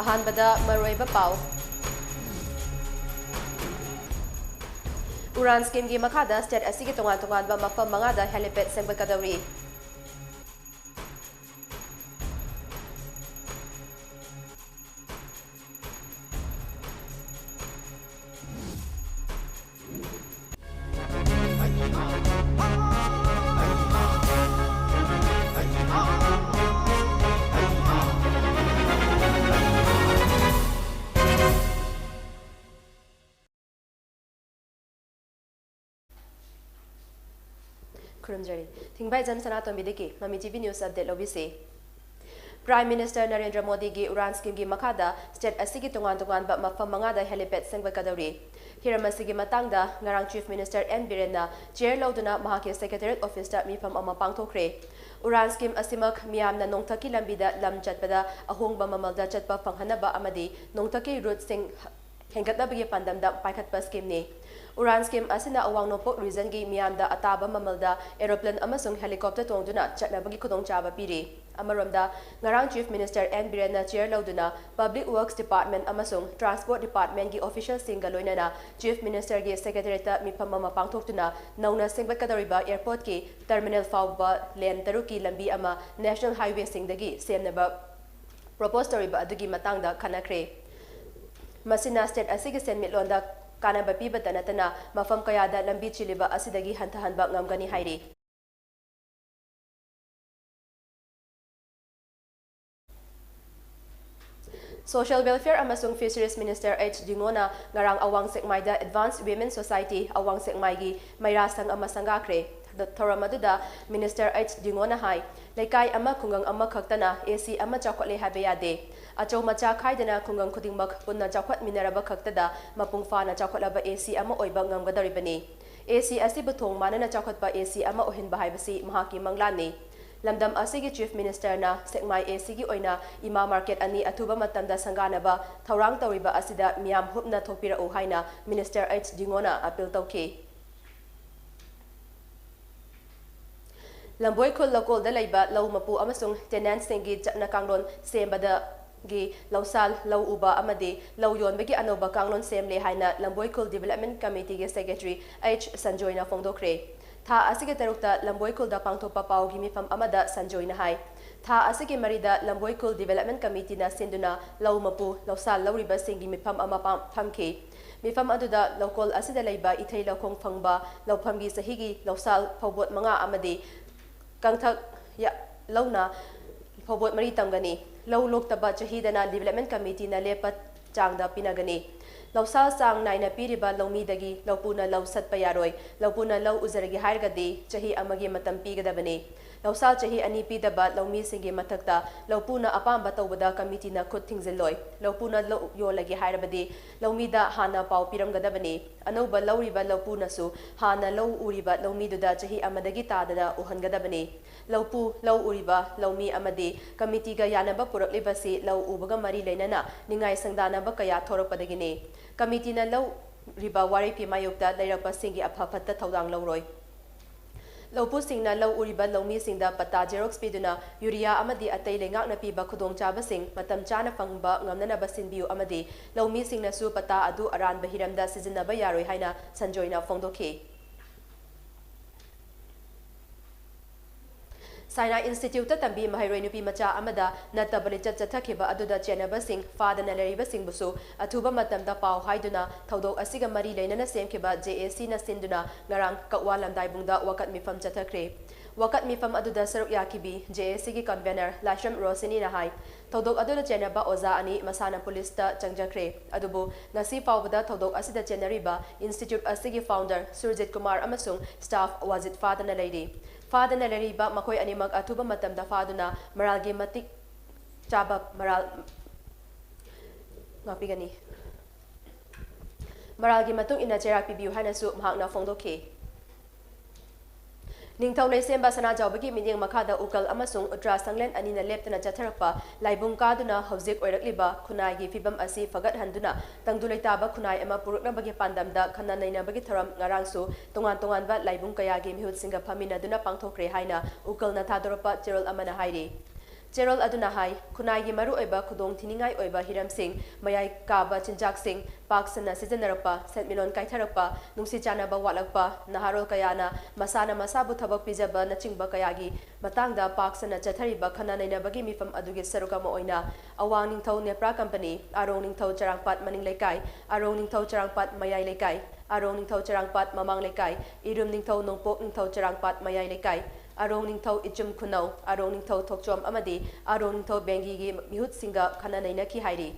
ꯑꯍꯥꯟꯕꯗ ꯃꯔꯨꯑꯣꯏꯕ ꯄꯥꯎ ꯎꯔꯥꯟ ꯁ꯭ꯀꯤꯝꯒꯤ ꯃꯈꯥꯗ ꯁ꯭ꯇꯦꯠ ꯑꯁꯤꯒꯤ ꯇꯣꯉꯥꯟ-ꯇꯣꯉꯥꯟꯕ ꯃꯐꯝ 5ꯗ ꯍꯦꯂꯤꯄꯦꯗ ꯁꯦꯝꯒꯠꯀꯗꯧꯔꯤ꯫ ꯈꯨꯔꯨꯝꯖꯔꯤ ꯊꯤꯡꯕꯥꯏꯖꯝ ꯁꯅꯥꯇꯣꯝꯕꯤꯗꯒꯤ ꯃꯃꯤ ꯇꯤꯚꯤ ꯅ꯭ꯌꯨꯁ ꯑꯞꯗꯦꯠ ꯂꯧꯕꯤꯁꯤ꯫ ꯄ꯭ꯔꯥꯏꯝ ꯃꯤꯅꯤꯁꯇꯔ ꯅꯔꯦꯟꯗ꯭ꯔ ꯃꯣꯗꯤꯒꯤ ꯎꯔꯥꯟ ꯁ꯭ꯀꯤꯝꯒꯤ ꯃꯈꯥꯗ ꯁ꯭ꯇꯦꯠ ꯑꯁꯤꯒꯤ ꯇꯣꯉꯥꯟ-ꯇꯣꯉꯥꯟꯕ ꯃꯐꯝ 5ꯗ ꯍꯦꯂꯤꯄꯦꯗ ꯁꯦꯝꯒꯠꯀꯗꯧꯔꯤ꯫ ꯍꯤꯔꯝ ꯑꯁꯤꯒꯤ ꯃꯇꯥꯡꯗ ꯉꯔꯥꯡ ꯆꯤꯐ ꯃꯤꯅꯤꯁꯇꯔ ꯑꯦꯟ ꯕꯤꯔꯦꯟꯅ ꯆꯤꯌꯔ ꯂꯧꯗꯨꯅ ꯃꯍꯥꯛꯀꯤ ꯁꯦꯀ꯭ꯔꯦꯇꯔꯤꯌꯦꯠ ꯑꯣꯐꯤꯁꯇ ꯃꯤꯐꯝ ꯑꯃ ꯄꯥꯡꯊꯣꯛꯈ꯭ꯔꯦ꯫ ꯎꯔꯥꯟ ꯁ꯭ꯀꯤꯝ ꯑꯁꯤꯃꯛ ꯃꯤꯌꯥꯝꯅ ꯅꯣꯡꯊꯛꯀꯤ ꯂꯝꯕꯤꯗ ꯂꯝ ꯆꯠꯄꯗ ꯑꯍꯣꯡꯕ ꯃꯃꯜꯗ ꯆꯠꯄ ꯐꯪꯍꯟꯅꯕ ꯑꯃꯗꯤ ꯅꯣꯡꯊꯛꯀꯤ ꯔꯨꯠꯁꯤꯡ ꯍꯦꯟꯒꯠꯅꯕꯒꯤ ꯄꯥꯟꯗꯝꯗ ꯄꯥꯏꯈꯠꯄ ꯁ꯭ꯀꯤꯝꯅꯤ꯫ ꯎꯔꯥꯟ ꯁ꯭ꯀꯤꯝ ꯑꯁꯤꯅ ꯑꯋꯥꯡ ꯅꯣꯡꯄꯣꯛ ꯔꯤꯖꯟꯒꯤ ꯃꯤꯌꯥꯝꯗ ꯑꯇꯥꯕ ꯃꯃꯜꯗ ꯑꯦꯔꯣꯄ꯭ꯂꯦꯟ ꯑꯃꯁꯨꯡ ꯍꯦꯂꯤꯀꯣꯞꯇꯔ ꯇꯣꯡꯗꯨꯅ ꯆꯠꯅꯕꯒꯤ ꯈꯨꯗꯣꯡꯆꯥꯕ ꯄꯤꯔꯤ꯫ ꯑꯃꯔꯣꯝꯗ ꯉꯔꯥꯡ ꯆꯤꯐ ꯃꯤꯅꯤꯁꯇꯔ ꯑꯦꯟ ꯕꯤꯔꯦꯟꯅ ꯆꯤꯌꯔ ꯂꯧꯗꯨꯅ ꯄꯕ꯭ꯂꯤꯛ ꯋꯔꯛꯁ ꯗꯤꯄꯥꯔꯠꯃꯦꯟꯠ ꯑꯃꯁꯨꯡ ꯇ꯭ꯔꯥꯟꯁꯄꯣꯔꯠ ꯗꯤꯄꯥꯔꯠꯃꯦꯟꯠꯒꯤ ꯑꯣꯐꯤꯁꯤꯌꯦꯜꯁꯤꯡꯒ ꯂꯣꯏꯅꯅ ꯆꯤꯐ ꯃꯤꯅꯤꯁꯇꯔꯒꯤ ꯁꯦꯀ꯭ꯔꯦꯇꯔꯤꯌꯦꯠꯇ ꯃꯤꯐꯝ ꯑꯃ ꯄꯥꯡꯊꯣꯛꯇꯨꯅ ꯅꯧꯅ ꯁꯦꯝꯒꯠꯀꯗꯧꯔꯤꯕ ꯑꯦꯌꯔꯄꯣꯔꯠꯀꯤ ꯇꯔꯃꯤꯅꯦꯜ ꯐꯥꯎꯕ ꯂꯦꯟ 6ꯀꯤ ꯂꯝꯕꯤ ꯑꯃ ꯅꯦꯁꯅꯦꯜ ꯍꯥꯏꯋꯦꯁꯤꯡꯗꯒꯤ ꯁꯦꯝꯅꯕ ꯄ꯭ꯔꯣꯄꯣꯖ ꯇꯧꯔꯤꯕ ꯑꯗꯨꯒꯤ ꯃꯇꯥꯡꯗ ꯈꯟꯅꯈ꯭ꯔꯦ꯫ ꯃꯁꯤꯅ ꯁ꯭ꯇꯦꯠ ꯑꯁꯤꯒꯤ ꯁꯦꯟꯃꯤꯠꯂꯣꯟꯗ ꯀꯥꯟꯅꯕ ꯄꯤꯕꯇ ꯅꯠꯇꯅ ꯃꯐꯝ ꯀꯌꯥꯗ ꯂꯝꯕꯤ ꯆꯤꯜꯂꯤꯕ ꯑꯁꯤꯗꯒꯤ ꯍꯟꯊꯍꯟꯕ ꯉꯝꯒꯅꯤ ꯍꯥꯏꯔꯤ꯫ ꯁꯣꯁꯤꯌꯦꯜ ꯋꯦꯜꯐꯦꯌꯔ ꯑꯃꯁꯨꯡ ꯐꯤꯁꯔꯤꯁ ꯃꯤꯅꯤꯁꯇꯔ ꯑꯩꯆ ꯗꯤꯉꯣꯅ ꯉꯔꯥꯡ ꯑꯋꯥꯡ ꯁꯦꯛꯃꯥꯏꯗ ꯑꯦꯗꯚꯥꯟꯁ ꯋꯤꯃꯦꯟ ꯁꯣꯁꯥꯏꯇꯤ ꯑꯋꯥꯡ ꯁꯦꯛꯃꯥꯏꯒꯤ ꯃꯩꯔꯥꯁꯪ ꯑꯃ ꯁꯪꯒꯥꯈ꯭ꯔꯦ꯫ ꯊꯧꯔꯝ ꯑꯗꯨꯗ ꯃꯤꯅꯤꯁꯇꯔ ꯑꯩꯆ ꯗꯤꯉꯣꯅ ꯍꯥꯏ ꯂꯩꯀꯥꯏ ꯑꯃ ꯈꯨꯡꯒꯪ ꯑꯃꯈꯛꯇꯅ AC ꯑꯃ ꯆꯥꯎꯈꯠꯂꯦ ꯍꯥꯏꯕ ꯌꯥꯗꯦ꯫ ꯑꯆꯧ ꯃꯆꯥ ꯈꯥꯏꯗꯅ ꯈꯨꯡꯒꯪ ꯈꯨꯗꯤꯡꯃꯛ ꯄꯨꯟꯅ ꯆꯥꯎꯈꯠꯃꯤꯟꯅꯔꯕ ꯈꯛꯇꯗ ꯃꯄꯨꯡ ꯐꯥꯅ ꯆꯥꯎꯈꯠꯂꯕ AC ꯑꯃ ꯑꯣꯏꯕ ꯉꯝꯒꯗꯧꯔꯤꯕꯅꯤ꯫ AC ꯑꯁꯤꯕꯨ ꯊꯣꯡ ꯃꯥꯟꯅꯅ ꯆꯥꯎꯈꯠꯄ AC ꯑꯃ ꯑꯣꯏꯍꯟꯕ ꯍꯥꯏꯕꯁꯤ ꯃꯍꯥꯛꯀꯤ ꯃꯪꯂꯥꯟꯅꯤ꯫ ꯂꯝꯗꯝ ꯑꯁꯤꯒꯤ ꯆꯤꯐ ꯃꯤꯅꯤꯁꯇꯔꯅ ꯁꯦꯛꯃꯥꯏ ACꯒꯤ ꯑꯣꯏꯅ ꯏꯃꯥ ꯃꯥꯔꯀꯦꯠ ꯑꯅꯤ ꯑꯊꯨꯕ ꯃꯇꯝꯗ ꯁꯪꯒꯥꯅꯕ ꯊꯧꯔꯥꯡ ꯇꯧꯔꯤꯕ ꯑꯁꯤꯗ ꯃꯤꯌꯥꯝ ꯍꯨꯞꯅ ꯊꯣꯛꯄꯤꯔꯛꯎ ꯍꯥꯏꯅ ꯃꯤꯅꯤꯁꯇꯔ ꯑꯩꯆ ꯗꯤꯉꯣꯅ ꯑꯄꯤꯜ ꯇꯧꯈꯤ꯫ ꯂꯝꯕꯣꯏꯈꯨꯜ ꯂꯧꯀꯣꯜꯗ ꯂꯩꯕ ꯂꯧ ꯃꯄꯨ ꯑꯃꯁꯨꯡ ꯇꯦꯅꯦꯟꯠꯁꯤꯡꯒꯤ ꯆꯠꯅ ꯀꯥꯡꯂꯣꯟ ꯁꯦꯝꯕꯗꯒꯤ ꯂꯧꯁꯥꯜ ꯂꯧ ꯎꯕ ꯑꯃꯗꯤ ꯂꯧ ꯌꯣꯟꯕꯒꯤ ꯑꯅꯧꯕ ꯀꯥꯡꯂꯣꯟ ꯁꯦꯝꯂꯦ ꯍꯥꯏꯅ ꯂꯝꯕꯣꯏꯈꯨꯜ ꯗꯤꯕꯦꯂꯞꯃꯦꯟꯠ ꯀꯝꯃꯤꯇꯤꯒꯤ ꯁꯦꯀ꯭ꯔꯦꯇꯔꯤ ꯑꯩꯆ ꯁꯟꯖꯣꯏꯅ ꯐꯣꯡꯗꯣꯛꯈ꯭ꯔꯦ꯫ ꯊꯥ ꯑꯁꯤꯒꯤ 6ꯇ ꯂꯝꯕꯣꯏꯈꯨꯜꯗ ꯄꯥꯡꯊꯣꯛꯄ ꯄꯥꯎꯒꯤ ꯃꯤꯐꯝ ꯑꯃꯗ ꯁꯟꯖꯣꯏꯅ ꯍꯥꯏ ꯊꯥ ꯑꯁꯤꯒꯤ 4ꯗ ꯂꯝꯕꯣꯏꯈꯨꯜ ꯗꯤꯕꯦꯂꯞꯃꯦꯟꯠ ꯀꯝꯃꯤꯇꯤꯅ ꯁꯤꯟꯗꯨꯅ ꯂꯧ ꯃꯄꯨ ꯂꯧꯁꯥꯜ ꯂꯧꯔꯤꯕꯁꯤꯡꯒꯤ ꯃꯤꯐꯝ ꯑꯃ ꯐꯝꯈꯤ꯫ ꯃꯤꯐꯝ ꯑꯗꯨꯗ ꯂꯧꯀꯣꯜ ꯑꯁꯤꯗ ꯂꯩꯕ ꯏꯊꯩ ꯂꯧꯈꯣꯡ ꯐꯪꯕ ꯂꯧꯐꯝꯒꯤ ꯆꯍꯤꯒꯤ ꯂꯧꯁꯥꯜ ꯐꯧꯕꯣꯠ 5 ꯑꯃꯗꯤ ꯀꯪꯊꯛ ꯂꯧꯅ ꯐꯧꯕꯣꯠ 4 ꯇꯝꯒꯅꯤ꯫ ꯂꯧ ꯂꯣꯛꯇꯕ ꯆꯍꯤꯗꯅ ꯗꯤꯕꯦꯂꯞꯃꯦꯟꯠ ꯀꯝꯃꯤꯇꯤꯅ ꯂꯦꯞꯄ ꯆꯥꯡꯗ ꯄꯤꯅꯒꯅꯤ꯫ ꯂꯧꯁꯥꯜ ꯆꯥꯡ नायꯅ ꯄꯤꯔꯤꯕ ꯂꯧꯃꯤꯗꯒꯤ ꯂꯧꯄꯨꯅ ꯂꯧ ꯁꯠꯄ ꯌꯥꯔꯣꯏ꯫ ꯂꯧꯄꯨꯅ ꯂꯧ ꯎꯖꯔꯒꯦ ꯍꯥꯏꯔꯒꯗꯤ ꯆꯍꯤ ꯑꯃꯒꯤ ꯃꯇꯝ ꯄꯤꯒꯗꯕꯅꯤ꯫ ꯂꯧꯁꯥꯜ ꯆꯍꯤ 2 ꯄꯤꯗꯕ ꯂꯧꯃꯤꯁꯤꯡꯒꯤ ꯃꯊꯛꯇ ꯂꯧꯄꯨꯅ ꯑꯄꯥꯝꯕ ꯇꯧꯕꯗ ꯀꯝꯃꯤꯇꯤꯅ ꯈꯨꯠ ꯊꯤꯡꯖꯤꯜꯂꯣꯏ꯫ ꯂꯧꯄꯨꯅ ꯂꯧ ꯌꯣꯜꯂꯒꯦ ꯍꯥꯏꯔꯕꯗꯤ ꯂꯧꯃꯤꯗ ꯍꯥꯟꯅ ꯄꯥꯎ ꯄꯤꯔꯝꯒꯗꯕꯅꯤ꯫ ꯑꯅꯧꯕ ꯂꯧꯔꯤꯕ ꯂꯧꯄꯨꯅꯁꯨ ꯍꯥꯟꯅ ꯂꯧ ꯎꯔꯤꯕ ꯂꯧꯃꯤꯗꯨꯗ ꯆꯍꯤ 1ꯗꯒꯤ ꯇꯥꯗꯅ ꯎꯍꯟꯒꯗꯕꯅꯤ꯫ ꯂꯧꯄꯨ ꯂꯧ ꯎꯔꯤꯕ ꯂꯧꯃꯤ ꯑꯃꯗꯤ ꯀꯝꯃꯤꯇꯤꯒ ꯌꯥꯅꯕ ꯄꯨꯔꯛꯂꯤꯕꯁꯤ ꯂꯧ ꯎꯕꯒ ꯃꯔꯤ ꯂꯩꯅꯅ ꯅꯤꯡꯉꯥꯏ ꯁꯪꯗꯥꯅꯕ ꯀꯌꯥ ꯊꯣꯔꯛꯄꯗꯒꯤꯅꯤ꯫ ꯀꯝꯃꯤꯇꯤꯅ ꯂꯧꯔꯤꯕ ꯋꯥꯔꯦꯞꯀꯤ ꯃꯥꯌꯣꯛꯇ ꯂꯩꯔꯛꯄꯁꯤꯡꯒꯤ ꯑꯐ-ꯐꯠꯇ ꯊꯧꯗꯥꯡ ꯂꯧꯔꯣꯏ꯫ ꯂꯧꯄꯨꯁꯤꯡꯅ ꯂꯧ ꯎꯔꯤꯕ ꯂꯧꯃꯤꯁꯤꯡꯗ ꯄꯠꯇꯥ ꯖꯦꯔꯣꯛꯁ ꯄꯤꯗꯨꯅ ꯌꯨꯔꯤꯌꯥ ꯑꯃꯗꯤ ꯑꯇꯩ ꯂꯩꯉꯥꯛꯅ ꯄꯤꯕ ꯈꯨꯗꯣꯡꯆꯥꯕꯁꯤꯡ ꯃꯇꯝ ꯆꯥꯅ ꯐꯪꯕ ꯉꯝꯅꯅꯕ ꯁꯤꯟꯕꯤꯌꯨ ꯑꯃꯗꯤ ꯂꯧꯃꯤꯁꯤꯡꯅꯁꯨ ꯄꯠꯇꯥ ꯑꯗꯨ ꯑꯔꯥꯟꯕ ꯍꯤꯔꯝꯗ ꯁꯤꯖꯤꯟꯅꯕ ꯌꯥꯔꯣꯏ ꯍꯥꯏꯅ ꯁꯟꯖꯣꯏꯅ ꯐꯣꯡꯗꯣꯛꯈꯤ꯫ ꯁꯥꯏꯅꯥ ꯏꯟꯁꯇꯤꯇ꯭ꯌꯨꯠꯇ ꯇꯝꯕꯤ ꯃꯍꯩꯔꯣꯏ ꯅꯨꯄꯤ ꯃꯆꯥ ꯑꯃꯗ ꯅꯠꯇꯕ ꯂꯤꯆꯠ ꯆꯠꯊꯈꯤꯕ ꯑꯗꯨꯗ ꯆꯦꯟꯅꯕꯁꯤꯡ ꯐꯥꯗꯅ ꯂꯩꯔꯤꯕꯁꯤꯡꯕꯨꯁꯨ ꯑꯊꯨꯕ ꯃꯇꯝꯗ ꯄꯥꯎ ꯍꯥꯏꯗꯨꯅ ꯊꯧꯗꯣꯛ ꯑꯁꯤꯒ ꯃꯔꯤ ꯂꯩꯅꯅ ꯁꯦꯝꯈꯤꯕ JACꯅ ꯁꯤꯟꯗꯨꯅ ꯉꯔꯥꯡ ꯀꯛꯋꯥ ꯂꯝꯗꯥꯏꯕꯨꯡꯗ ꯋꯥꯀꯠ ꯃꯤꯐꯝ ꯆꯠꯊꯈ꯭ꯔꯦ꯫ ꯋꯥꯀꯠ ꯃꯤꯐꯝ ꯑꯗꯨꯗ ꯁꯔꯨꯛ ꯌꯥꯈꯤꯕꯤ JACꯒꯤ ꯀꯟꯚꯦꯅꯔ ꯂꯥꯏꯁ꯭ꯔꯝ ꯔꯣꯁꯤꯅꯤꯅ ꯍꯥꯏ ꯊꯧꯗꯣꯛ ꯑꯗꯨꯗ ꯆꯦꯟꯅꯕ ꯑꯣꯖꯥ 2 ꯃꯁꯥꯅ ꯄꯨꯂꯤꯁꯇ ꯆꯪꯖꯈ꯭ꯔꯦ꯫ ꯑꯗꯨꯕꯨ ꯉꯁꯤ ꯐꯥꯎꯕꯗ ꯊꯧꯗꯣꯛ ꯑꯁꯤꯗ ꯆꯦꯟꯅꯔꯤꯕ ꯏꯟꯁꯇꯤꯇ꯭ꯌꯨꯠ ꯑꯁꯤꯒꯤ ꯐꯥꯎꯟꯗꯔ ꯁꯨꯔꯖꯤꯠ ꯀꯨꯃꯥꯔ ꯑꯃꯁꯨꯡ ꯁ꯭ꯇꯥꯐ ꯋꯥꯖꯤꯠ ꯐꯥꯗꯅ ꯂꯩꯔꯤ꯫ ꯐꯥꯗꯅ ꯂꯩꯔꯤꯕ ꯃꯈꯣꯏ ꯑꯅꯤꯃꯛ ꯑꯊꯨꯕ ꯃꯇꯝꯗ ꯐꯥꯗꯨꯅ ꯃꯔꯥꯜꯒꯤ ꯃꯇꯤꯛ ꯆꯥꯕ ꯃꯔꯥꯜꯒꯤ ꯃꯇꯨꯡ ꯏꯟꯅ ꯆꯩꯔꯥꯛ ꯄꯤꯕꯤꯌꯨ ꯍꯥꯏꯅꯁꯨ ꯃꯍꯥꯛꯅ ꯐꯣꯡꯗꯣꯛꯈꯤ꯫ ꯅꯤꯡꯊꯧ ꯂꯩꯁꯦꯝꯕ ꯁꯅꯥꯖꯥꯎꯕꯒꯤ ꯃꯤꯠꯌꯦꯡ ꯃꯈꯥꯗ ꯎꯀꯜ ꯑꯃꯁꯨꯡ ꯎꯇ꯭ꯔꯥ ꯁꯪꯂꯦꯟ ꯑꯅꯤꯅ ꯂꯦꯞꯇꯅ ꯆꯠꯊꯔꯛꯄ ꯂꯥꯏꯕꯨꯡ ꯀꯥꯗꯨꯅ ꯍꯧꯖꯤꯛ ꯑꯣꯏꯔꯛꯂꯤꯕ ꯈꯨꯟꯅꯥꯏꯒꯤ ꯐꯤꯚꯝ ꯑꯁꯤ ꯐꯒꯠꯍꯟꯗꯨꯅ ꯇꯪꯗꯨ ꯂꯩꯇꯥꯕ ꯈꯨꯟꯅꯥꯏ ꯑꯃ ꯄꯨꯔꯛꯅꯕꯒꯤ ꯄꯥꯟꯗꯝꯗ ꯈꯟꯅ ꯅꯩꯅꯕꯒꯤ ꯊꯧꯔꯝ ꯉꯔꯥꯡꯁꯨ ꯇꯣꯉꯥꯟ-ꯇꯣꯉꯥꯟꯕ ꯂꯥꯏꯕꯨꯡ ꯀꯌꯥꯒꯤ ꯃꯤꯍꯨꯠꯁꯤꯡꯒ ꯐꯝꯃꯤꯟꯅꯗꯨꯅ ꯄꯥꯡꯊꯣꯛꯈ꯭ꯔꯦ ꯍꯥꯏꯅ ꯎꯀꯜꯅ ꯊꯥꯗꯣꯔꯛꯄ ꯆꯦꯔꯣꯜ ꯑꯃꯅ ꯍꯥꯏꯔꯤ꯫ Cherol aduna hai khunai gi maru oiba khudong thiningai oiba hiram sing mayai kaba chinjak sing paksana sijanarapa setmilon kaitharapa nungsi chana ba walakpa naharol kayana masana masabu thabak pijaba nachingba kayagi matangda paksana chathariba khana nainabagi mifam adugi saruka ma oina awang ningthau nepra company arong ningthau charangpat maning lekai arong ningthau charangpat mayai lekai arong ningthau charangpat mamang lekai irum ningthau nongpok ningthau charangpat mayai lekai arong ningthau ichum khunau arong ningthau thokchom amadi arong ningthau bengi gi mihut singa khana naina ki hairi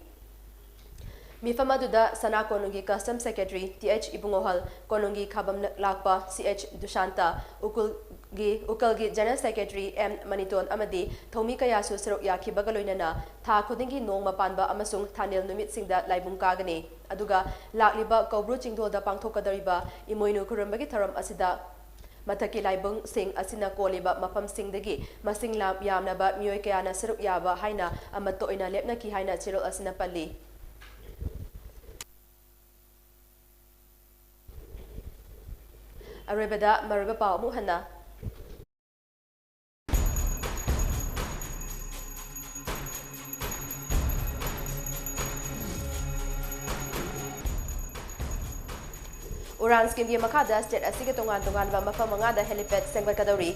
Mifam aduda sana konungi custom secretary TH Ibungohal konungi khabam lakpa CH Dushanta ukalgi general secretary M Maniton amadi thomi kayasu saruk yakhi bagaloinana tha khudingi nong mapanba amasung thanel numit singda laibung kagani aduga lakliba kobru chingdolda pangthokadariba imoinu kurambagi tharam asida Mathaki laibung sing asina koliba mafam singdagi masing lam yamnaba miyoy kayana saruk yaba haina amato ina lepna ki haina chirol asina palli Arrebada Mariba Pao Muhana Uran scheme gi makada state asige tongan ba mafam mangada helipad sengbat kadori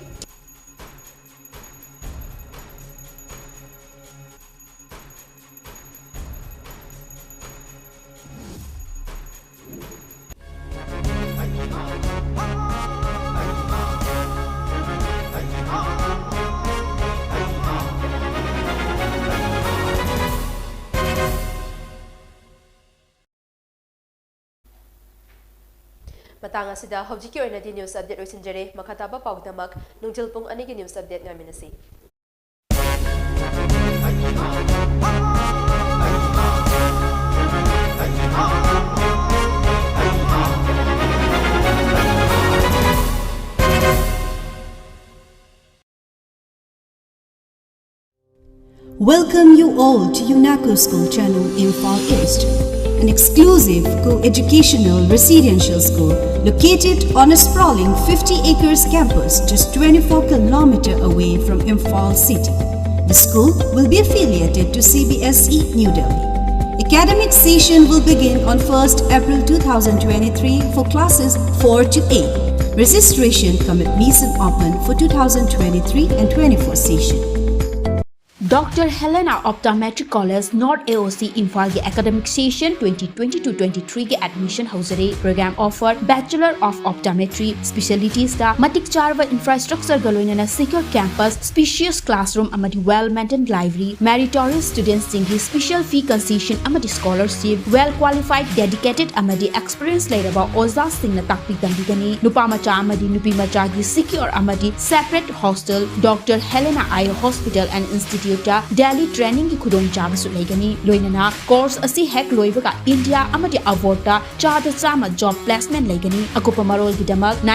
Matang asida hojiki oina di news update oisinjare makataba pawdamak nungtil pung anigi news update ngaminasi Welcome you all to UNACO School Channel Imphal East, an exclusive co-educational residential school located on a sprawling 50 acres campus just 24 km away from Imphal city. The school will be affiliated to CBSE New Delhi. Academic session will begin on 1st April 2023 for classes 4 to 8. Registration come admission open for 2023 and 24 session. Dr. Helena Optometric College North AOC Imphal के academic session 2022-23 के admission हाउसरे program offer Bachelor of Optometry specialties का मतिक चारवा infrastructure गलोइना secure campus spacious classroom अमदी well maintained library meritorious students सिंगी special fee concession अमदी scholarship well qualified dedicated अमदी experience लेरवा ओजा सिंगना ताकपी तंबीगनी नुपा मचा अमदी नुपी मचा की secure अमदी separate hostel Dr. Helena Eye Hospital and Institute Delhi training की खुदों चाव सुलेगनी लोइनना course असी हेक लोइबका India अमदी award चा Chama job placement लेगनी अकुपा Marol की दमक